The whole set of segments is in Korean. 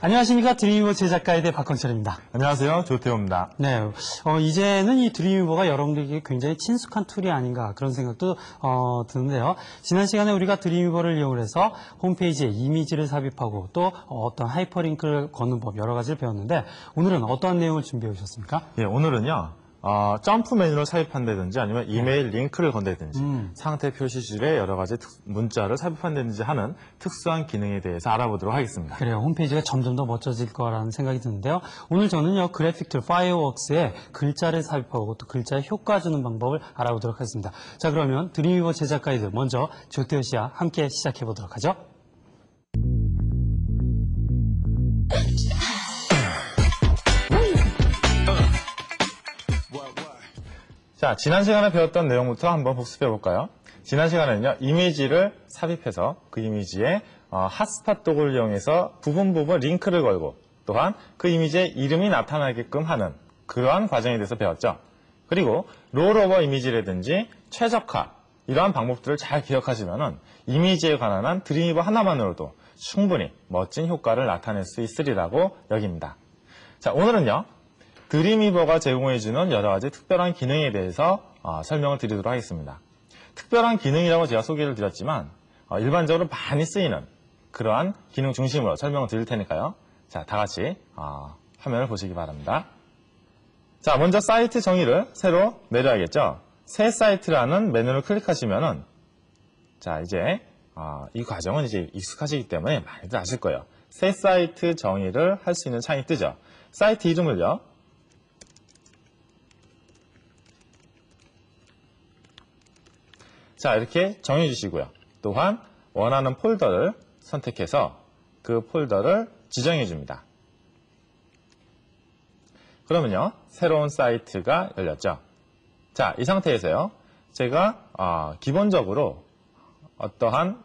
안녕하십니까. 드림위버 제작가에 대해 박건철입니다. 안녕하세요. 조태호입니다. 네, 이제는 이 드림위버가 여러분들에게 굉장히 친숙한 툴이 아닌가 그런 생각도 드는데요. 지난 시간에 우리가 드림위버를 이용해서 홈페이지에 이미지를 삽입하고 또 어떤 하이퍼링크를 거는 법 여러 가지를 배웠는데 오늘은 어떠한 내용을 준비해 오셨습니까? 예, 오늘은요. 점프 메뉴를 삽입한다든지 아니면 이메일 링크를 건다든지 상태 표시줄에 여러 가지 문자를 삽입한다든지 하는 특수한 기능에 대해서 알아보도록 하겠습니다. 그래요. 홈페이지가 점점 더 멋져질 거라는 생각이 드는데요. 오늘 저는요. 그래픽 툴 파이어웍스에 글자를 삽입하고 또 글자에 효과 주는 방법을 알아보도록 하겠습니다. 자, 그러면 드림위버 제작 가이드 먼저 조태호 씨와 함께 시작해 보도록 하죠. 자, 지난 시간에 배웠던 내용부터 한번 복습해 볼까요? 지난 시간에는요, 이미지를 삽입해서 그 이미지에 핫스팟 도구를 이용해서 부분 링크를 걸고 또한 그 이미지에 이름이 나타나게끔 하는 그러한 과정에 대해서 배웠죠. 그리고 롤오버 이미지라든지 최적화 이러한 방법들을 잘 기억하시면은 이미지에 관한 한 드림위버 하나만으로도 충분히 멋진 효과를 나타낼 수 있으리라고 여깁니다. 자, 오늘은요. 드림위버가 제공해주는 여러 가지 특별한 기능에 대해서 설명을 드리도록 하겠습니다. 특별한 기능이라고 제가 소개를 드렸지만 일반적으로 많이 쓰이는 그러한 기능 중심으로 설명을 드릴 테니까요. 자, 다 같이 화면을 보시기 바랍니다. 자, 먼저 사이트 정의를 새로 내려야겠죠. 새 사이트라는 메뉴를 클릭하시면은 자, 이제 이 과정은 이제 익숙하시기 때문에 많이들 아실 거예요. 새 사이트 정의를 할 수 있는 창이 뜨죠. 사이트 이름을요. 자, 이렇게 정해 주시고요. 또한 원하는 폴더를 선택해서 그 폴더를 지정해 줍니다. 그러면요, 새로운 사이트가 열렸죠. 자, 이 상태에서요, 제가 기본적으로 어떠한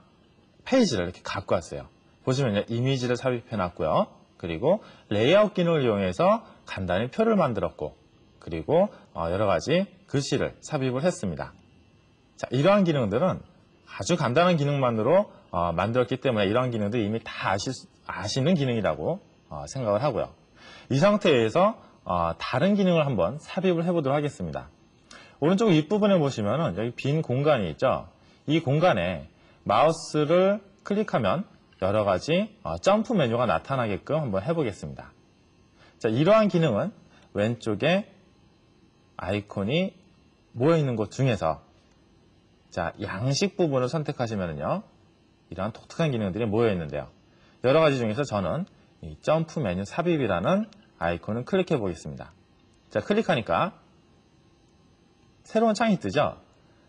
페이지를 이렇게 갖고 왔어요. 보시면요, 이미지를 삽입해 놨고요. 그리고 레이아웃 기능을 이용해서 간단히 표를 만들었고, 그리고 여러 가지 글씨를 삽입을 했습니다. 자, 이러한 기능들은 아주 간단한 기능만으로 만들었기 때문에 이러한 기능들이 이미 다 아시는 기능이라고 생각을 하고요. 이 상태에서 다른 기능을 한번 삽입을 해보도록 하겠습니다. 오른쪽 윗부분에 보시면은 여기 빈 공간이 있죠. 이 공간에 마우스를 클릭하면 여러 가지 점프 메뉴가 나타나게끔 한번 해보겠습니다. 자, 이러한 기능은 왼쪽에 아이콘이 모여있는 곳 중에서 자, 양식 부분을 선택하시면은요, 이러한 독특한 기능들이 모여 있는데요. 여러 가지 중에서 저는 이 점프 메뉴 삽입이라는 아이콘을 클릭해 보겠습니다. 자, 클릭하니까 새로운 창이 뜨죠?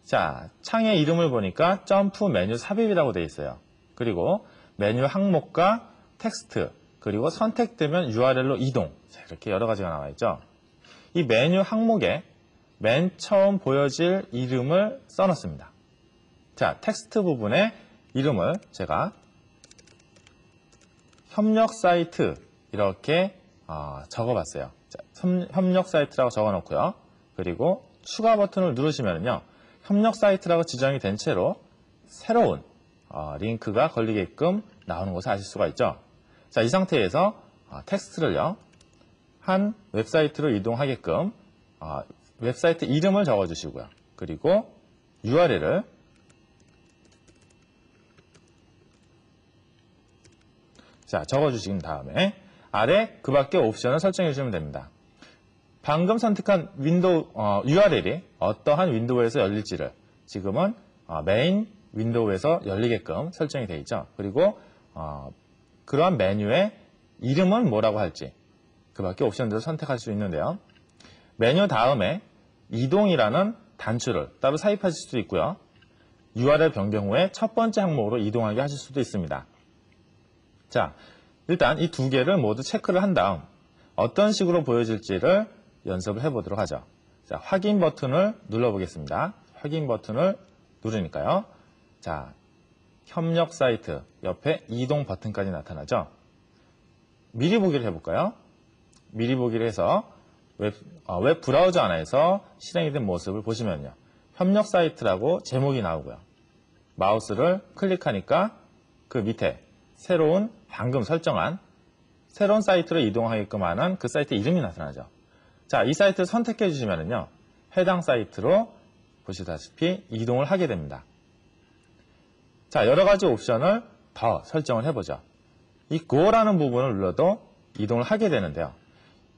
자, 창의 이름을 보니까 점프 메뉴 삽입이라고 되어 있어요. 그리고 메뉴 항목과 텍스트, 그리고 선택되면 URL로 이동. 자, 이렇게 여러 가지가 나와 있죠? 이 메뉴 항목에 맨 처음 보여질 이름을 써놓습니다. 자, 텍스트 부분에 이름을 제가 협력 사이트 이렇게 적어봤어요. 자, 협력 사이트라고 적어놓고요. 그리고 추가 버튼을 누르시면요, 협력 사이트라고 지정이 된 채로 새로운 링크가 걸리게끔 나오는 것을 아실 수가 있죠. 자, 이 상태에서 텍스트를요, 한 웹사이트로 이동하게끔 웹사이트 이름을 적어주시고요. 그리고 URL을 자, 적어주신 다음에 아래 그 밖에 옵션을 설정해 주시면 됩니다. 방금 선택한 윈도우 URL이 어떠한 윈도우에서 열릴지를 지금은 메인 윈도우에서 열리게끔 설정이 되어 있죠. 그리고 그러한 메뉴의 이름은 뭐라고 할지 그 밖에 옵션들을 선택할 수 있는데요. 메뉴 다음에 이동이라는 단추를 따로 삽입하실 수도 있고요. URL 변경 후에 첫 번째 항목으로 이동하게 하실 수도 있습니다. 자, 일단 이 두 개를 모두 체크를 한 다음 어떤 식으로 보여질지를 연습을 해보도록 하죠. 자, 확인 버튼을 눌러보겠습니다. 확인 버튼을 누르니까요. 자, 협력 사이트 옆에 이동 버튼까지 나타나죠. 미리 보기를 해볼까요? 미리 보기를 해서 웹 브라우저 안에서 실행이 된 모습을 보시면요. 협력 사이트라고 제목이 나오고요. 마우스를 클릭하니까 그 밑에 새로운 방금 설정한 새로운 사이트로 이동하게끔 하는 그 사이트 이름이 나타나죠. 자, 이 사이트를 선택해 주시면은요, 해당 사이트로 보시다시피 이동을 하게 됩니다. 자, 여러 가지 옵션을 더 설정을 해보죠. 이 Go라는 부분을 눌러도 이동을 하게 되는데요.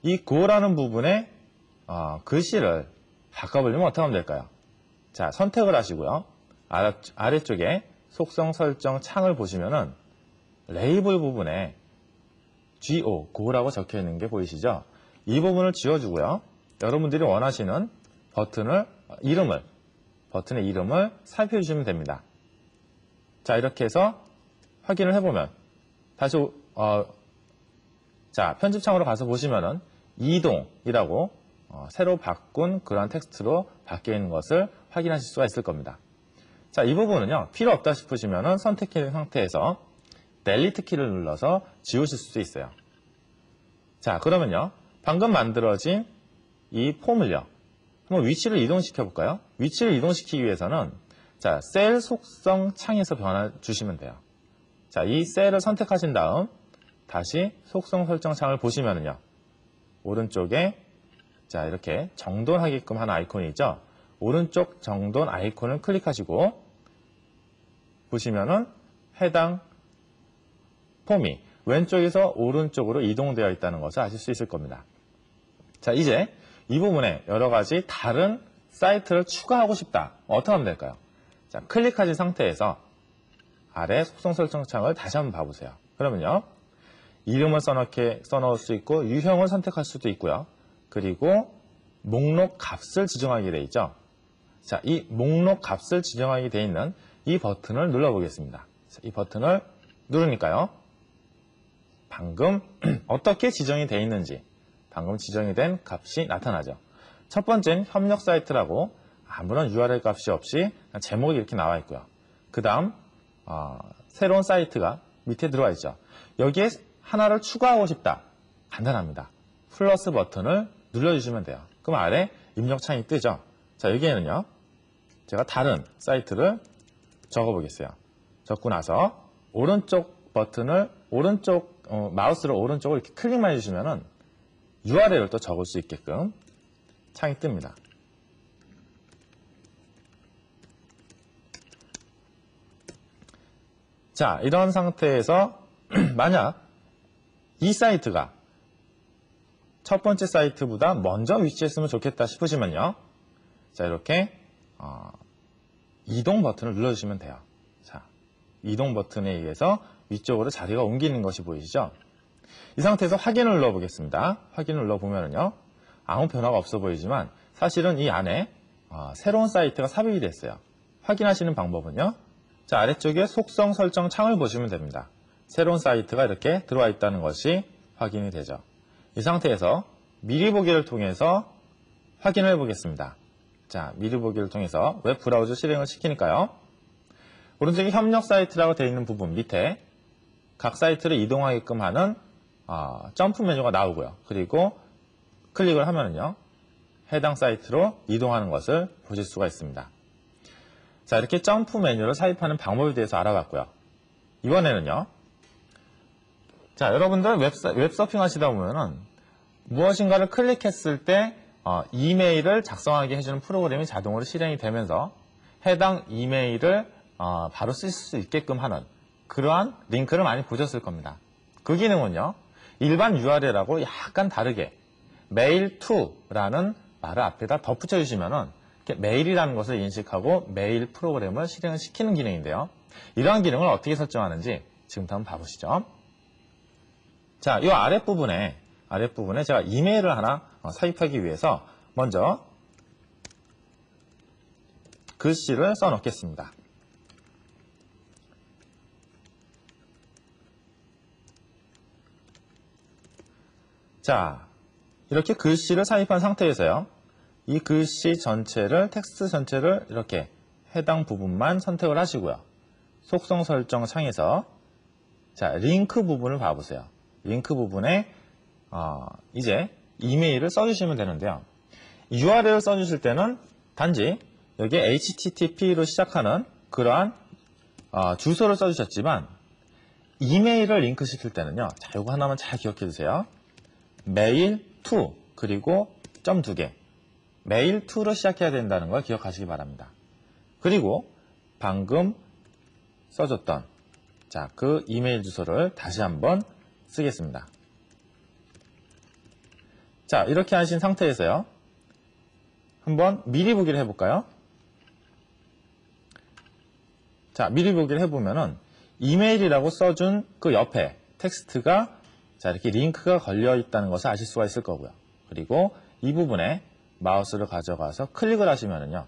이 Go라는 부분에 글씨를 바꿔보려면 어떻게 하면 될까요? 자, 선택을 하시고요. 아래쪽에 속성 설정 창을 보시면은 레이블 부분에 Go라고 적혀 있는 게 보이시죠? 이 부분을 지워주고요. 여러분들이 원하시는 버튼의 이름을 살펴주시면 됩니다. 자, 이렇게 해서 확인을 해보면 다시 자, 편집창으로 가서 보시면은 이동이라고 새로 바꾼 그러한 텍스트로 바뀌어 있는 것을 확인하실 수가 있을 겁니다. 자, 이 부분은요, 필요 없다 싶으시면은 선택해 상태에서 델리트 키를 눌러서 지우실 수도 있어요. 자, 그러면요, 방금 만들어진 이 폼을요, 한번 위치를 이동시켜 볼까요? 위치를 이동시키기 위해서는 자, 셀 속성 창에서 변화 주시면 돼요. 자, 이 셀을 선택하신 다음 다시 속성 설정 창을 보시면은요, 오른쪽에 자, 이렇게 정돈하게끔 하는 아이콘이 있죠. 오른쪽 정돈 아이콘을 클릭하시고 보시면은 해당 폼이 왼쪽에서 오른쪽으로 이동되어 있다는 것을 아실 수 있을 겁니다. 자, 이제 이 부분에 여러 가지 다른 사이트를 추가하고 싶다. 어떻게 하면 될까요? 자, 클릭하신 상태에서 아래 속성 설정 창을 다시 한번 봐보세요. 그러면요, 이름을 써놓을 수 있고 유형을 선택할 수도 있고요. 그리고 목록 값을 지정하게 되어 있죠. 자, 이 목록 값을 지정하게 되어 있는 이 버튼을 눌러보겠습니다. 자, 이 버튼을 누르니까요, 방금 어떻게 지정이 되어 있는지 방금 지정이 된 값이 나타나죠. 첫 번째는 협력 사이트라고 아무런 URL 값이 없이 제목이 이렇게 나와 있고요. 그 다음 새로운 사이트가 밑에 들어와 있죠. 여기에 하나를 추가하고 싶다. 간단합니다. 플러스 버튼을 눌러주시면 돼요. 그럼 아래 입력창이 뜨죠. 자, 여기에는요, 제가 다른 사이트를 적어보겠어요. 적고 나서 오른쪽 버튼을 마우스를 오른쪽으로 이렇게 클릭만 해주시면은 URL을 또 적을 수 있게끔 창이 뜹니다. 자, 이런 상태에서 만약 이 사이트가 첫 번째 사이트보다 먼저 위치했으면 좋겠다 싶으시면요, 자, 이렇게 이동 버튼을 눌러주시면 돼요. 자, 이동 버튼에 의해서 위쪽으로 자리가 옮기는 것이 보이시죠? 이 상태에서 확인을 눌러보겠습니다. 확인을 눌러보면요, 아무 변화가 없어 보이지만 사실은 이 안에 새로운 사이트가 삽입이 됐어요. 확인하시는 방법은요, 자, 아래쪽에 속성 설정 창을 보시면 됩니다. 새로운 사이트가 이렇게 들어와 있다는 것이 확인이 되죠. 이 상태에서 미리 보기를 통해서 확인을 해보겠습니다. 자, 미리 보기를 통해서 웹 브라우저 실행을 시키니까요, 오른쪽에 협력 사이트라고 되어 있는 부분 밑에 각 사이트를 이동하게끔 하는 점프 메뉴가 나오고요. 그리고 클릭을 하면은요, 해당 사이트로 이동하는 것을 보실 수가 있습니다. 자, 이렇게 점프 메뉴를 삽입하는 방법에 대해서 알아봤고요. 이번에는요, 자, 여러분들 웹서핑 하시다 보면은 무엇인가를 클릭했을 때 이메일을 작성하게 해주는 프로그램이 자동으로 실행이 되면서 해당 이메일을 바로 쓰실 수 있게끔 하는 그러한 링크를 많이 보셨을 겁니다. 그 기능은요, 일반 URL하고 약간 다르게 메일 to라는 말을 앞에다 덧붙여 주시면은 메일이라는 것을 인식하고 메일 프로그램을 실행을 시키는 기능인데요. 이러한 기능을 어떻게 설정하는지 지금부터 한번 봐보시죠. 자, 이 아랫부분에 제가 이메일을 하나 삽입하기 위해서 먼저 글씨를 써놓겠습니다. 자, 이렇게 글씨를 삽입한 상태에서요, 이 글씨 전체를, 텍스트 전체를 이렇게 해당 부분만 선택을 하시고요. 속성 설정 창에서 자, 링크 부분을 봐보세요. 링크 부분에 이제 이메일을 써주시면 되는데요. URL을 써주실 때는 단지 여기에 HTTP로 시작하는 그러한 주소를 써주셨지만 이메일을 링크시킬 때는요. 자, 요거 하나만 잘 기억해 두세요. 메일 to 그리고 점 2개. 메일 to로 시작해야 된다는 걸 기억하시기 바랍니다. 그리고 방금 써줬던 자, 그 이메일 주소를 다시 한번 쓰겠습니다. 자, 이렇게 하신 상태에서요. 한번 미리 보기를 해볼까요? 자, 미리 보기를 해보면은 이메일이라고 써준 그 옆에 텍스트가 자, 이렇게 링크가 걸려 있다는 것을 아실 수가 있을 거고요. 그리고 이 부분에 마우스를 가져가서 클릭을 하시면은요.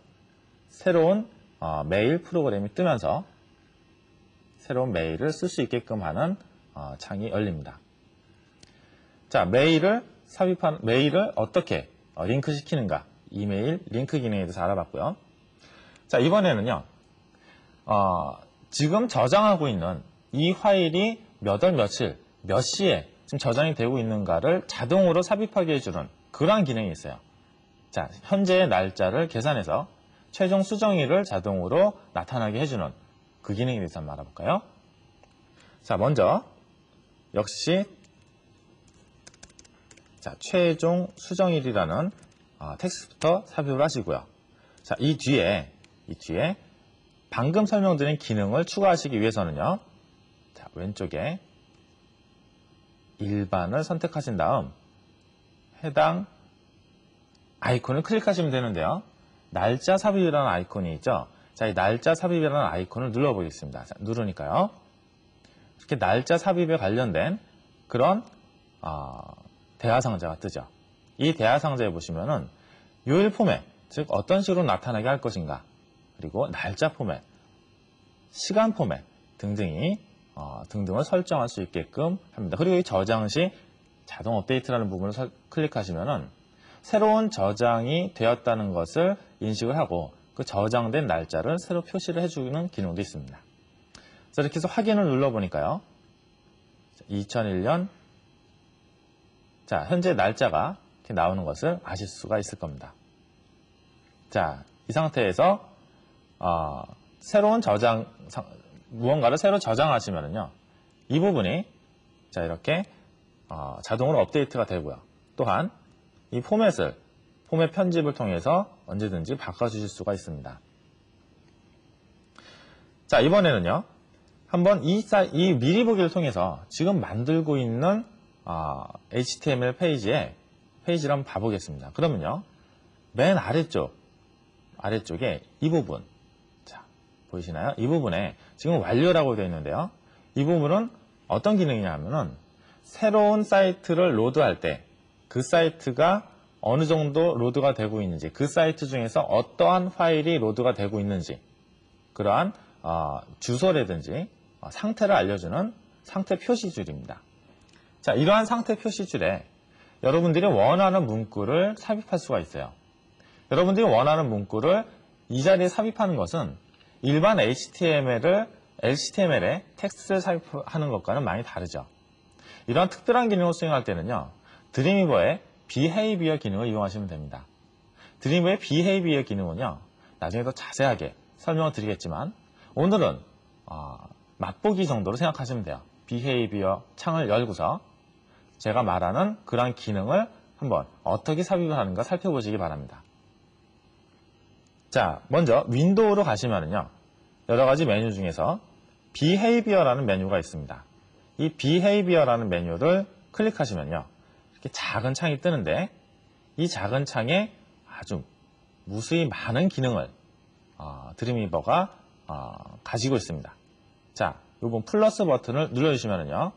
새로운 메일 프로그램이 뜨면서 새로운 메일을 쓸 수 있게끔 하는 창이 열립니다. 자, 메일을 어떻게 링크시키는가? 이메일 링크 기능에 대해서 알아봤고요. 자, 이번에는요. 지금 저장하고 있는 이 파일이 몇 월 며칠, 몇 시에 지금 저장이 되고 있는가를 자동으로 삽입하게 해주는 그러한 기능이 있어요. 자, 현재의 날짜를 계산해서 최종 수정일을 자동으로 나타나게 해주는 그 기능에 대해서 한번 알아볼까요? 자, 먼저 역시 자, 최종 수정일이라는 텍스트부터 삽입을 하시고요. 자, 이 뒤에 방금 설명드린 기능을 추가하시기 위해서는요. 자, 왼쪽에 일반을 선택하신 다음 해당 아이콘을 클릭하시면 되는데요. 날짜 삽입이라는 아이콘이 있죠. 자, 이 날짜 삽입이라는 아이콘을 눌러보겠습니다. 자, 누르니까요. 이렇게 날짜 삽입에 관련된 그런 대화 상자가 뜨죠. 이 대화 상자에 보시면은 요일 포맷, 즉 어떤 식으로 나타나게 할 것인가, 그리고 날짜 포맷, 시간 포맷 등등을 설정할 수 있게끔 합니다. 그리고 이 저장 시 자동 업데이트라는 부분을 클릭하시면은 새로운 저장이 되었다는 것을 인식을 하고 그 저장된 날짜를 새로 표시를 해주는 기능도 있습니다. 자, 이렇게 해서 확인을 눌러보니까요. 2001년 자, 현재 날짜가 이렇게 나오는 것을 아실 수가 있을 겁니다. 자, 이 상태에서 새로운 무언가를 새로 저장하시면은요, 이 부분이 자 이렇게 자동으로 업데이트가 되고요. 또한 이 포맷 편집을 통해서 언제든지 바꿔주실 수가 있습니다. 자, 이번에는요, 한번 이 미리 보기를 통해서 지금 만들고 있는 HTML 페이지를 한번 봐보겠습니다. 그러면요, 맨 아래쪽에 이 부분, 자, 보이시나요? 이 부분에 지금 완료라고 되어 있는데요. 이 부분은 어떤 기능이냐면은 새로운 사이트를 로드할 때 그 사이트가 어느 정도 로드가 되고 있는지, 그 사이트 중에서 어떠한 파일이 로드가 되고 있는지, 그러한 주소라든지 상태를 알려주는 상태 표시줄입니다. 자, 이러한 상태 표시줄에 여러분들이 원하는 문구를 삽입할 수가 있어요. 여러분들이 원하는 문구를 이 자리에 삽입하는 것은 일반 HTML에 텍스트를 삽입하는 것과는 많이 다르죠. 이러한 특별한 기능을 수행할 때는요, 드림위버의 비헤이비어 기능을 이용하시면 됩니다. 드림위버의 비헤이비어 기능은요, 나중에 더 자세하게 설명을 드리겠지만 오늘은 맛보기 정도로 생각하시면 돼요. 비헤이비어 창을 열고서 제가 말하는 그러한 기능을 한번 어떻게 삽입을 하는가 살펴보시기 바랍니다. 자, 먼저 윈도우로 가시면은요, 여러 가지 메뉴 중에서 비헤이비어라는 메뉴가 있습니다. 이 비헤이비어라는 메뉴를 클릭하시면요, 이렇게 작은 창이 뜨는데 이 작은 창에 아주 무수히 많은 기능을 드림위버가 가지고 있습니다. 자, 이 부분 플러스 버튼을 눌러주시면은요,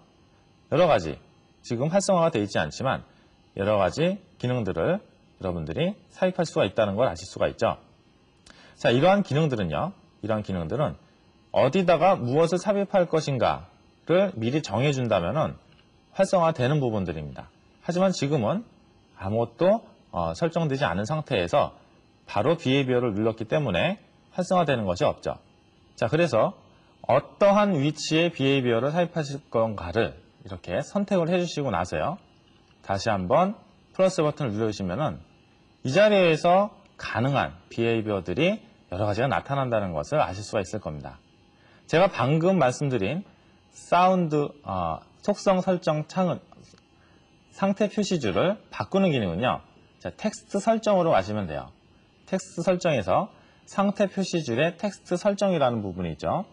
여러 가지 지금 활성화가 되어 있지 않지만 여러 가지 기능들을 여러분들이 삽입할 수가 있다는 걸 아실 수가 있죠. 자, 이러한 기능들은 어디다가 무엇을 삽입할 것인가를 미리 정해준다면 활성화되는 부분들입니다. 하지만 지금은 아무것도 설정되지 않은 상태에서 바로 비헤이비어를 눌렀기 때문에 활성화되는 것이 없죠. 자, 그래서 어떠한 위치에 비헤이비어를 삽입하실 건가를 이렇게 선택을 해주시고 나서요, 다시 한번 플러스 버튼을 눌러주시면은 이 자리에서 가능한 비헤이비어들이 여러 가지가 나타난다는 것을 아실 수가 있을 겁니다. 제가 방금 말씀드린 사운드 속성 설정 창은 상태 표시줄을 바꾸는 기능은요. 자, 텍스트 설정으로 가시면 돼요. 텍스트 설정에서 상태 표시줄의 텍스트 설정이라는 부분이 있죠.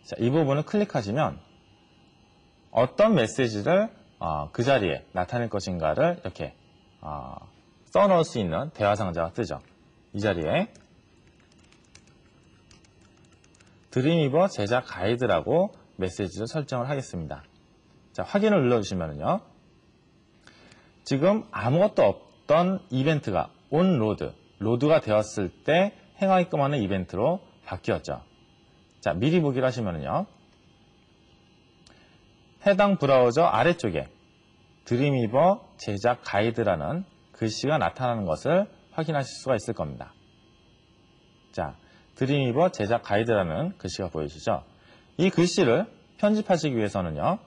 자, 이 부분을 클릭하시면 어떤 메시지를 그 자리에 나타낼 것인가를 이렇게 써넣을 수 있는 대화 상자가 뜨죠. 이 자리에 드림위버 제작 가이드라고 메시지를 설정을 하겠습니다. 자, 확인을 눌러주시면요. 지금 아무것도 없던 이벤트가 로드가 되었을 때 행하게끔 하는 이벤트로 바뀌었죠. 자, 미리 보기를 하시면요. 해당 브라우저 아래쪽에 드림위버 제작 가이드라는 글씨가 나타나는 것을 확인하실 수가 있을 겁니다. 자, 드림위버 제작 가이드라는 글씨가 보이시죠? 이 글씨를 편집하시기 위해서는요.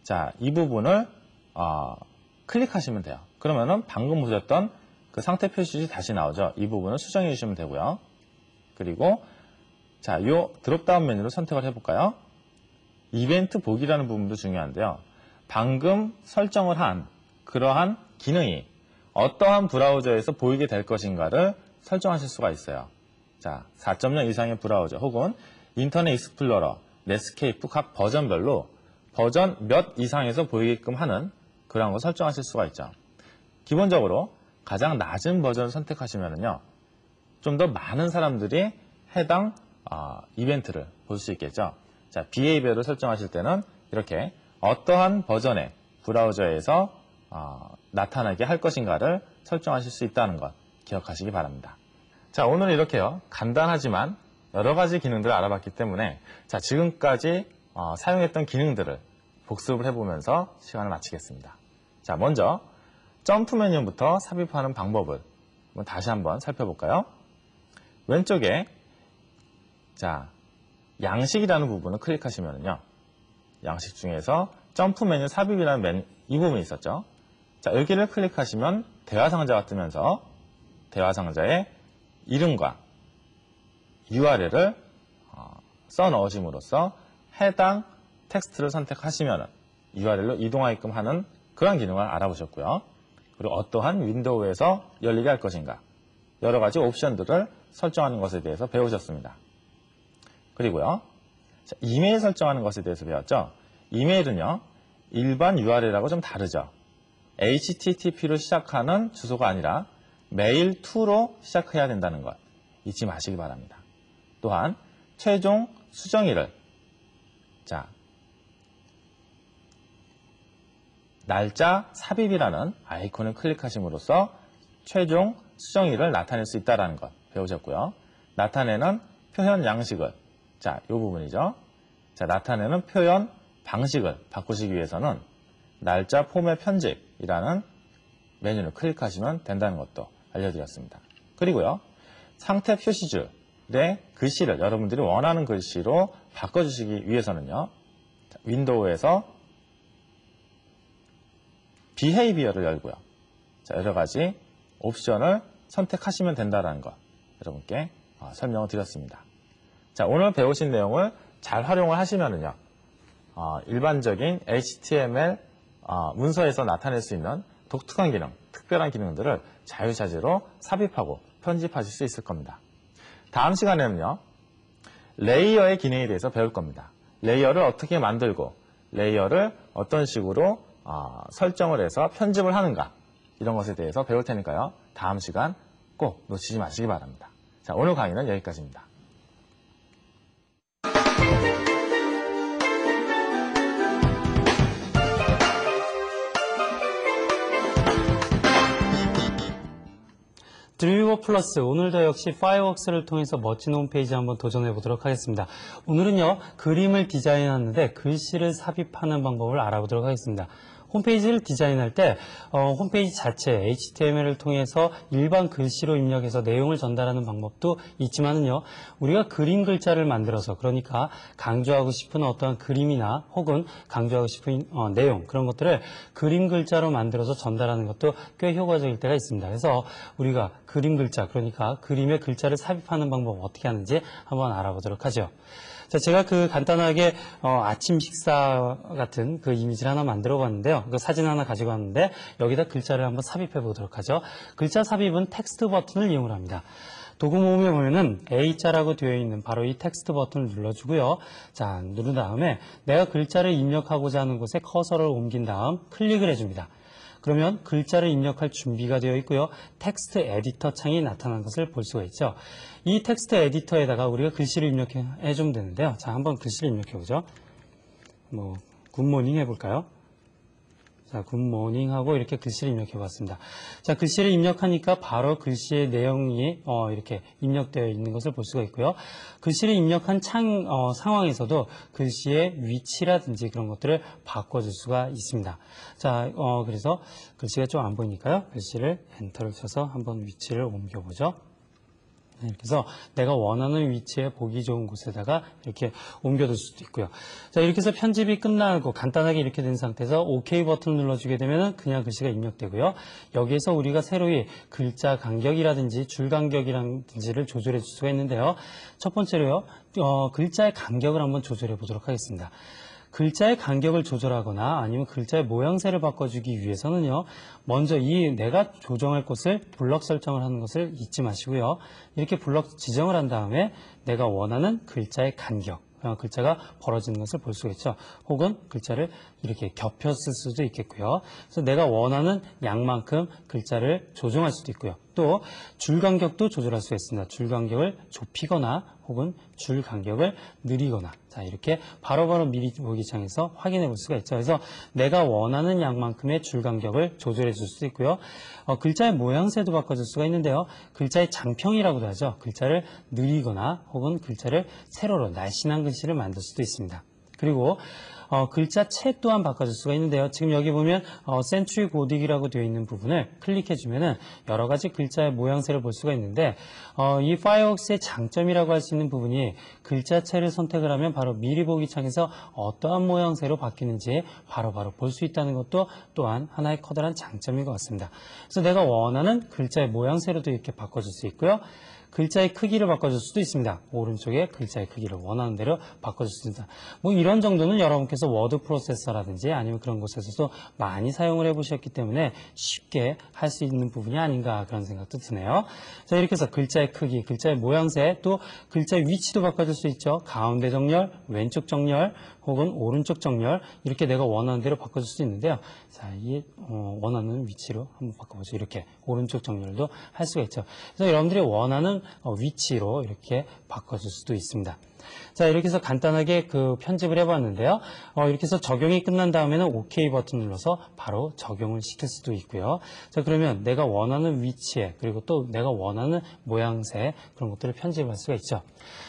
자, 이 부분을 클릭하시면 돼요. 그러면은 방금 보셨던 그 상태 표시줄이 다시 나오죠. 이 부분을 수정해 주시면 되고요. 그리고 자, 요 드롭다운 메뉴를 선택을 해볼까요? 이벤트 보기라는 부분도 중요한데요. 방금 설정을 한 그러한 기능이 어떠한 브라우저에서 보이게 될 것인가를 설정하실 수가 있어요. 자, 4.0 이상의 브라우저 혹은 인터넷 익스플로러, 넷스케이프 각 버전별로 버전 몇 이상에서 보이게끔 하는 그런 거 설정하실 수가 있죠. 기본적으로 가장 낮은 버전을 선택하시면요. 좀 더 많은 사람들이 해당 이벤트를 볼 수 있겠죠. 자, 비헤이비어를 설정하실 때는 이렇게 어떠한 버전의 브라우저에서 나타나게 할 것인가를 설정하실 수 있다는 것 기억하시기 바랍니다. 자, 오늘 이렇게요. 간단하지만 여러 가지 기능들을 알아봤기 때문에 자, 지금까지 사용했던 기능들을 복습을 해보면서 시간을 마치겠습니다. 자, 먼저 점프 메뉴부터 삽입하는 방법을 다시 한번 살펴볼까요? 왼쪽에 자, 양식이라는 부분을 클릭하시면요. 양식 중에서 점프 메뉴 삽입이라는 메뉴, 이 부분이 있었죠. 자, 여기를 클릭하시면 대화 상자가 뜨면서 대화 상자에 이름과 URL을 써 넣으심으로써 해당 텍스트를 선택하시면 URL로 이동하게끔 하는 그런 기능을 알아보셨고요. 그리고 어떠한 윈도우에서 열리게 할 것인가 여러 가지 옵션들을 설정하는 것에 대해서 배우셨습니다. 그리고요. 자, 이메일 설정하는 것에 대해서 배웠죠. 이메일은요. 일반 URL하고 좀 다르죠. HTTP로 시작하는 주소가 아니라 메일 to로 시작해야 된다는 것 잊지 마시기 바랍니다. 또한 최종 수정일을 자, 날짜 삽입이라는 아이콘을 클릭하심으로써 최종 수정일을 나타낼 수 있다는 것 배우셨고요. 나타내는 표현 양식을 자, 이 부분이죠. 자, 나타내는 표현 방식을 바꾸시기 위해서는 날짜 포맷 편집이라는 메뉴를 클릭하시면 된다는 것도 알려드렸습니다. 그리고요. 상태 표시줄의 글씨를 여러분들이 원하는 글씨로 바꿔주시기 위해서는요. 자, 윈도우에서 비헤이비어를 열고요. 자, 여러 가지 옵션을 선택하시면 된다는 것 여러분께 설명을 드렸습니다. 자, 오늘 배우신 내용을 잘 활용을 하시면은요. 일반적인 HTML 문서에서 나타낼 수 있는 독특한 기능, 특별한 기능들을 자유자재로 삽입하고 편집하실 수 있을 겁니다. 다음 시간에는요. 레이어의 기능에 대해서 배울 겁니다. 레이어를 어떻게 만들고 레이어를 어떤 식으로 설정을 해서 편집을 하는가 이런 것에 대해서 배울 테니까요. 다음 시간 꼭 놓치지 마시기 바랍니다. 자, 오늘 강의는 여기까지입니다. 드림위버 플러스 오늘도 역시 파이어웍스를 통해서 멋진 홈페이지 한번 도전해 보도록 하겠습니다. 오늘은요 그림을 디자인하는데 글씨를 삽입하는 방법을 알아보도록 하겠습니다. 홈페이지를 디자인할 때 홈페이지 자체 HTML을 통해서 일반 글씨로 입력해서 내용을 전달하는 방법도 있지만은요 우리가 그림 글자를 만들어서 그러니까 강조하고 싶은 어떤 그림이나 혹은 강조하고 싶은 내용 그런 것들을 그림 글자로 만들어서 전달하는 것도 꽤 효과적일 때가 있습니다. 그래서 우리가 그림 글자 그러니까 그림의 글자를 삽입하는 방법 어떻게 하는지 한번 알아보도록 하죠. 자, 제가 간단하게 아침 식사 같은 그 이미지를 하나 만들어 봤는데요. 그 사진 하나 가지고 왔는데 여기다 글자를 한번 삽입해 보도록 하죠. 글자 삽입은 텍스트 버튼을 이용을 합니다. 도구 모음에 보면은 A자라고 되어 있는 바로 이 텍스트 버튼을 눌러주고요. 자, 누른 다음에 내가 글자를 입력하고자 하는 곳에 커서를 옮긴 다음 클릭을 해줍니다. 그러면 글자를 입력할 준비가 되어 있고요. 텍스트 에디터 창이 나타난 것을 볼 수가 있죠. 이 텍스트 에디터에다가 우리가 글씨를 입력해 주면 되는데요. 자, 한번 글씨를 입력해 보죠. 굿모닝 해볼까요? 자, 굿모닝 하고 이렇게 글씨를 입력해 봤습니다. 자, 글씨를 입력하니까 바로 글씨의 내용이 이렇게 입력되어 있는 것을 볼 수가 있고요. 글씨를 입력한 상황에서도 글씨의 위치라든지 그런 것들을 바꿔줄 수가 있습니다. 자, 그래서 글씨가 좀 안 보이니까요. 글씨를 엔터를 쳐서 한번 위치를 옮겨보죠. 네, 그래서 내가 원하는 위치에 보기 좋은 곳에다가 이렇게 옮겨둘 수도 있고요. 자, 이렇게 해서 편집이 끝나고 간단하게 이렇게 된 상태에서 OK 버튼을 눌러주게 되면 그냥 글씨가 입력되고요. 여기에서 우리가 새로이 글자 간격이라든지 줄 간격이라든지를 조절해 줄 수가 있는데요. 첫 번째로요, 글자의 간격을 한번 조절해 보도록 하겠습니다. 글자의 간격을 조절하거나 아니면 글자의 모양새를 바꿔주기 위해서는요, 먼저 내가 조정할 곳을 블럭 설정을 하는 것을 잊지 마시고요. 이렇게 블럭 지정을 한 다음에 내가 원하는 글자의 간격, 글자가 벌어지는 것을 볼 수가 있죠. 혹은 글자를 이렇게 겹쳤을 수도 있겠고요. 그래서 내가 원하는 양만큼 글자를 조정할 수도 있고요. 또 줄 간격도 조절할 수가 있습니다. 줄 간격을 좁히거나 혹은 줄 간격을 느리거나, 자, 이렇게 바로바로 미리 보기 창에서 확인해 볼 수가 있죠. 그래서 내가 원하는 양만큼의 줄 간격을 조절해 줄 수도 있고요. 글자의 모양새도 바꿔줄 수가 있는데요. 글자의 장평이라고도 하죠. 글자를 느리거나 혹은 글자를 세로로 날씬한 글씨를 만들 수도 있습니다. 그리고 글자체 또한 바꿔줄 수가 있는데요. 지금 여기 보면 센츄리 고딕이라고 되어 있는 부분을 클릭해주면은 여러 가지 글자의 모양새를 볼 수가 있는데 이 파이어웍스의 장점이라고 할 수 있는 부분이 글자체를 선택을 하면 바로 미리 보기 창에서 어떠한 모양새로 바뀌는지 바로바로 볼 수 있다는 것도 또한 하나의 커다란 장점인 것 같습니다. 그래서 내가 원하는 글자의 모양새로도 이렇게 바꿔줄 수 있고요. 글자의 크기를 바꿔줄 수도 있습니다. 오른쪽에 글자의 크기를 원하는 대로 바꿔줄 수 있습니다. 이런 정도는 여러분께서 워드 프로세서라든지 아니면 그런 곳에서도 많이 사용을 해보셨기 때문에 쉽게 할 수 있는 부분이 아닌가 그런 생각도 드네요. 자, 이렇게 해서 글자의 크기, 글자의 모양새, 또 글자의 위치도 바꿔줄 수 있죠. 가운데 정렬, 왼쪽 정렬, 혹은 오른쪽 정렬, 이렇게 내가 원하는 대로 바꿔줄 수 있는데요. 자, 이 원하는 위치로 한번 바꿔보죠. 이렇게 오른쪽 정렬도 할 수가 있죠. 그래서 여러분들이 원하는 위치로 이렇게 바꿔줄 수도 있습니다. 자, 이렇게 해서 간단하게 편집을 해봤는데요. 이렇게 해서 적용이 끝난 다음에는 OK 버튼 눌러서 바로 적용을 시킬 수도 있고요. 자, 그러면 내가 원하는 위치에 그리고 또 내가 원하는 모양새 그런 것들을 편집할 수가 있죠.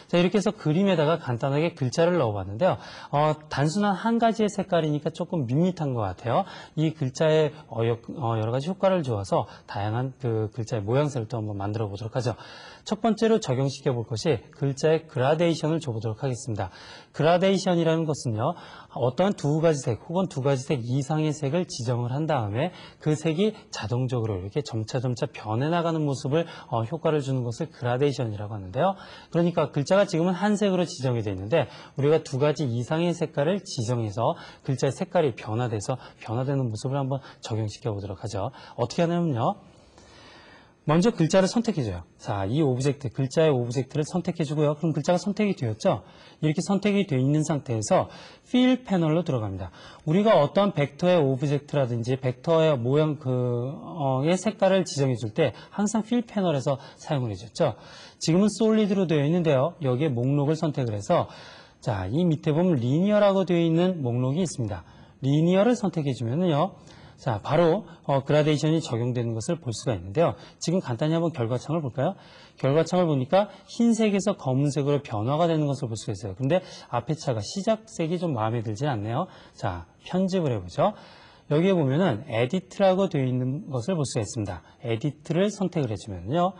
자, 이렇게 해서 그림에다가 간단하게 글자를 넣어봤는데요. 단순한 한 가지의 색깔이니까 조금 밋밋한 것 같아요. 이 글자의 여러 가지 효과를 주어서 다양한 글자의 모양새를 또 한번 만들어 보도록 하죠. 첫 번째로 적용시켜 볼 것이 글자의 그라데이션을 줘보도록 하겠습니다. 그라데이션이라는 것은요, 어떠한 두 가지 색 혹은 두 가지 색 이상의 색을 지정을 한 다음에 그 색이 자동적으로 이렇게 점차 변해나가는 모습을 효과를 주는 것을 그라데이션이라고 하는데요. 그러니까 글자가 지금은 한 색으로 지정이 되어 있는데 우리가 두 가지 이상의 색깔을 지정해서 글자의 색깔이 변화되는 모습을 한번 적용시켜 보도록 하죠. 어떻게 하냐면요, 먼저 글자를 선택해줘요. 자, 이 오브젝트, 글자의 오브젝트를 선택해주고요. 그럼 글자가 선택이 되었죠? 이렇게 선택이 되어 있는 상태에서 필 패널로 들어갑니다. 우리가 어떠한 벡터의 오브젝트라든지 벡터의 모양 의 색깔을 지정해줄 때 항상 필 패널에서 사용을 해줬죠. 지금은 솔리드로 되어 있는데요. 여기에 목록을 선택을 해서 자, 이 밑에 보면 리니어라고 되어 있는 목록이 있습니다. 리니어를 선택해주면은요, 자, 바로 그라데이션이 적용되는 것을 볼 수가 있는데요. 지금 간단히 한번 결과창을 볼까요? 결과창을 보니까 흰색에서 검은색으로 변화가 되는 것을 볼 수가 있어요. 근데 앞에 차가 시작색이 좀 마음에 들지 않네요. 자, 편집을 해보죠. 여기에 보면은 에디트라고 되어 있는 것을 볼 수가 있습니다. 에디트를 선택을 해주면요.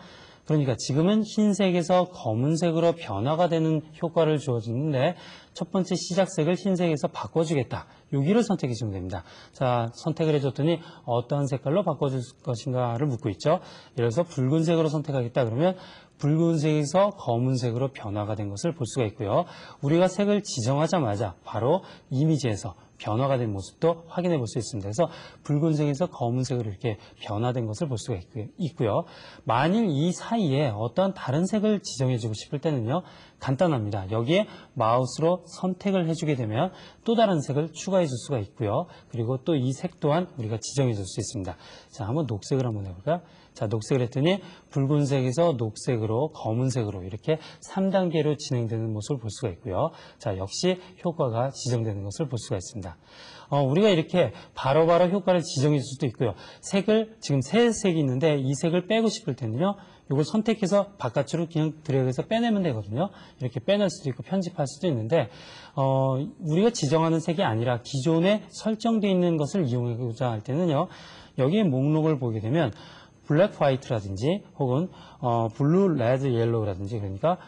그러니까 지금은 흰색에서 검은색으로 변화가 되는 효과를 주어주는데 첫 번째 시작색을 흰색에서 바꿔주겠다. 여기를 선택해 주면 됩니다. 자, 선택을 해줬더니 어떠한 색깔로 바꿔줄 것인가를 묻고 있죠. 예를 들어서 붉은색으로 선택하겠다 그러면 붉은색에서 검은색으로 변화가 된 것을 볼 수가 있고요. 우리가 색을 지정하자마자 바로 이미지에서 변화가 된 모습도 확인해 볼 수 있습니다. 그래서 붉은색에서 검은색으로 이렇게 변화된 것을 볼 수가 있고요. 만일 이 사이에 어떤 다른 색을 지정해 주고 싶을 때는요. 간단합니다. 여기에 마우스로 선택을 해주게 되면 또 다른 색을 추가해 줄 수가 있고요. 그리고 또 이 색 또한 우리가 지정해 줄 수 있습니다. 자, 한번 녹색을 한번 해볼까요? 자, 녹색을 했더니 붉은색에서 녹색으로 검은색으로 이렇게 3단계로 진행되는 모습을 볼 수가 있고요. 자, 역시 효과가 지정되는 것을 볼 수가 있습니다. 우리가 이렇게 바로바로 효과를 지정해 줄 수도 있고요. 색을 지금 세 색이 있는데 이 색을 빼고 싶을 때는요. 이걸 선택해서 바깥으로 그냥 드래그해서 빼내면 되거든요. 이렇게 빼낼 수도 있고 편집할 수도 있는데 우리가 지정하는 색이 아니라 기존에 설정되어 있는 것을 이용하고자 할 때는요. 여기에 목록을 보게 되면 블랙 화이트라든지 혹은 블루, 레드, 옐로우라든지 그러니까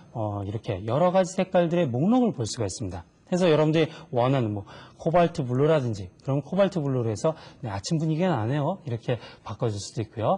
이렇게 여러 가지 색깔들의 목록을 볼 수가 있습니다. 그래서 여러분들이 원하는 코발트 블루라든지 그럼 코발트 블루로 해서 아침 분위기가 나네요. 이렇게 바꿔줄 수도 있고요.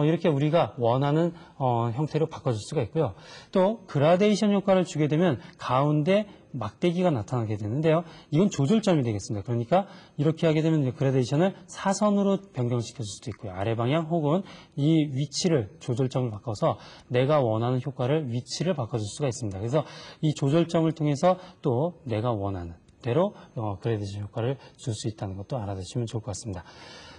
이렇게 우리가 원하는 형태로 바꿔줄 수가 있고요. 또 그라데이션 효과를 주게 되면 가운데 막대기가 나타나게 되는데요. 이건 조절점이 되겠습니다. 그러니까 이렇게 하게 되면 그라데이션을 사선으로 변경시켜 줄 수도 있고요. 아래 방향 혹은 이 위치를 조절점을 바꿔서 내가 원하는 효과를 위치를 바꿔줄 수가 있습니다. 그래서 이 조절점을 통해서 또 내가 원하는 대로 그라데이션 효과를 줄 수 있다는 것도 알아두시면 좋을 것 같습니다.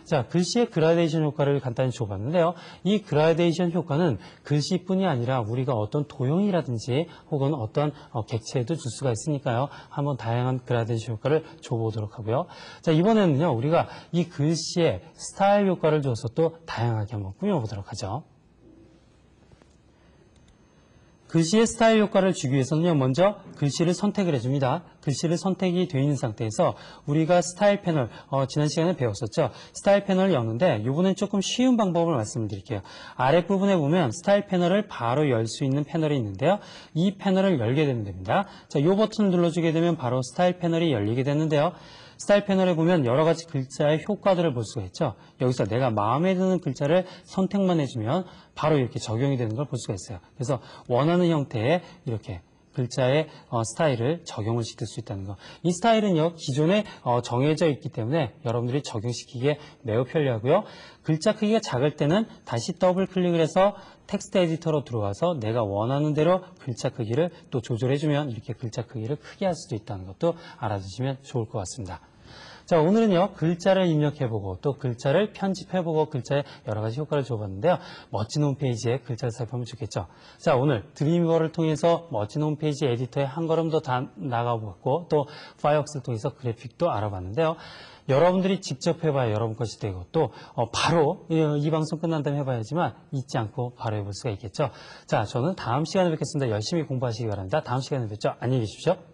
자, 글씨의 그라데이션 효과를 간단히 줘봤는데요. 이 그라데이션 효과는 글씨뿐이 아니라 우리가 어떤 도형이라든지 혹은 어떤 객체에도 줄 수가 있으니까요. 한번 다양한 그라데이션 효과를 줘보도록 하고요. 자, 이번에는요. 우리가 이 글씨의 스타일 효과를 줘서 또 다양하게 한번 꾸며보도록 하죠. 글씨의 스타일 효과를 주기 위해서는요, 먼저 글씨를 선택을 해줍니다. 글씨를 선택이 되어 있는 상태에서 우리가 스타일 패널, 지난 시간에 배웠었죠. 스타일 패널을 여는데 이번엔 조금 쉬운 방법을 말씀드릴게요. 아랫부분에 보면 스타일 패널을 바로 열 수 있는 패널이 있는데요. 이 패널을 열게 되면 됩니다. 자, 이 버튼을 눌러주게 되면 바로 스타일 패널이 열리게 되는데요. 스타일 패널에 보면 여러 가지 글자의 효과들을 볼 수가 있죠. 여기서 내가 마음에 드는 글자를 선택만 해주면 바로 이렇게 적용이 되는 걸 볼 수가 있어요. 그래서 원하는 형태의 이렇게 글자의 스타일을 적용을 시킬 수 있다는 거. 이 스타일은요, 기존에 정해져 있기 때문에 여러분들이 적용시키기에 매우 편리하고요. 글자 크기가 작을 때는 다시 더블 클릭을 해서 텍스트 에디터로 들어와서 내가 원하는 대로 글자 크기를 또 조절해주면 이렇게 글자 크기를 크게 할 수도 있다는 것도 알아두시면 좋을 것 같습니다. 자, 오늘은요, 글자를 입력해보고 또 글자를 편집해보고 글자에 여러 가지 효과를 줘봤는데요. 멋진 홈페이지에 글자를 살펴보면 좋겠죠. 자, 오늘 드림위버를 통해서 멋진 홈페이지 에디터에 한 걸음 더 나가보고 또 파이어웍스를 통해서 그래픽도 알아봤는데요. 여러분들이 직접 해봐야 여러분 것이 되고 또 바로 이 방송 끝난 다음에 해봐야지만 잊지 않고 바로 해볼 수가 있겠죠. 자, 저는 다음 시간에 뵙겠습니다. 열심히 공부하시기 바랍니다. 다음 시간에 뵙죠. 안녕히 계십시오.